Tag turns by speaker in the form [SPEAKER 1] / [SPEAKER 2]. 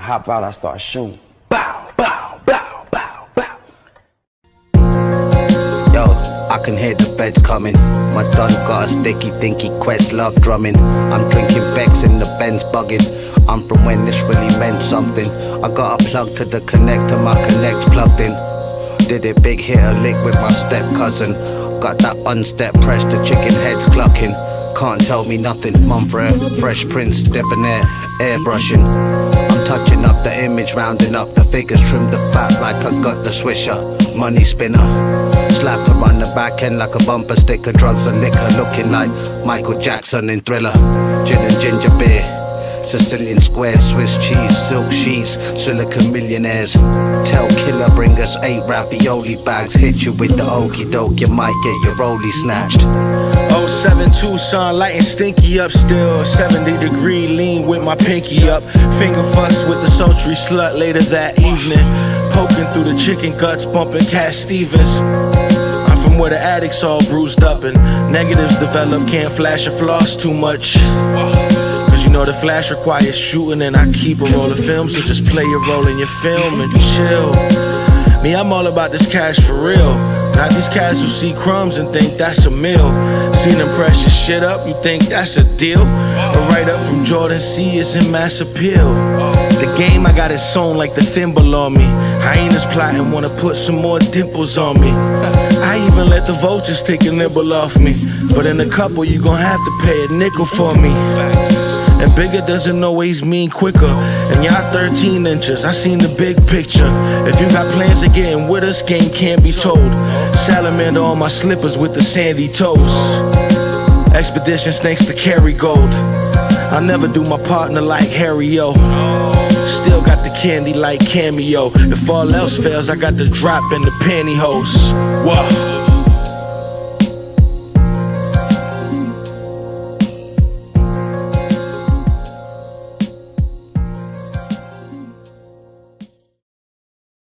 [SPEAKER 1] hop out, I start shooting. Bow, bow, bow, bow, bow.
[SPEAKER 2] Yo, I can hear the feds coming. My done got a sticky, thinky quest, love drumming. I'm drinking Becks in the Benz bugging. I'm from when this really meant something. I got a plug to the connector, my connect's plugged in. Did it big, hit a lick with my step cousin. Got that unstep press, the chicken heads clucking. Can't tell me nothing, Mumfre, Fresh Prince, debonair, airbrushing. I'm touching up the image, rounding up the figures, trim the fat like I got the swisher. Money spinner, slap her on the back end like a bumper sticker. Drugs and liquor, looking like Michael Jackson in Thriller. Gin and ginger beer, Sicilian squares, Swiss cheese, silk sheets, silicon millionaires. Tell killer bring us 8 ravioli bags. Hit you with the okie doke, you might get your rollie snatched.
[SPEAKER 3] 07 Tucson, light and stinky up still. 70-degree lean with my pinky up. Finger fucks with the sultry slut later that evening. Poking through the chicken guts, bumping Cat Stevens. I'm from where the addicts all bruised up and negatives develop. Can't flash or floss too much. You know the flash requires shooting, and I keep a roll of film, so just play your role in your film and chill. Me, I'm all about this cash for real. Not these cats who see crumbs and think that's a meal. Seen them precious shit up, you think that's a deal? But right up from Jordan C, it's in mass appeal. The game, I got it sewn like the thimble on me. Hyenas plotting, wanna put some more dimples on me. I even let the vultures take a nibble off me. But in a couple, you gon' have to pay a nickel for me. And bigger doesn't always mean quicker. And y'all 13 inches, I seen the big picture. If you got plans of getting with us, game can't be told. Salamander on my slippers with the sandy toes. Expedition snakes to carry gold. I'll never do my partner like Harry-O. Still got the candy like Cameo. If all else fails, I got the drop and the pantyhose. Whoa.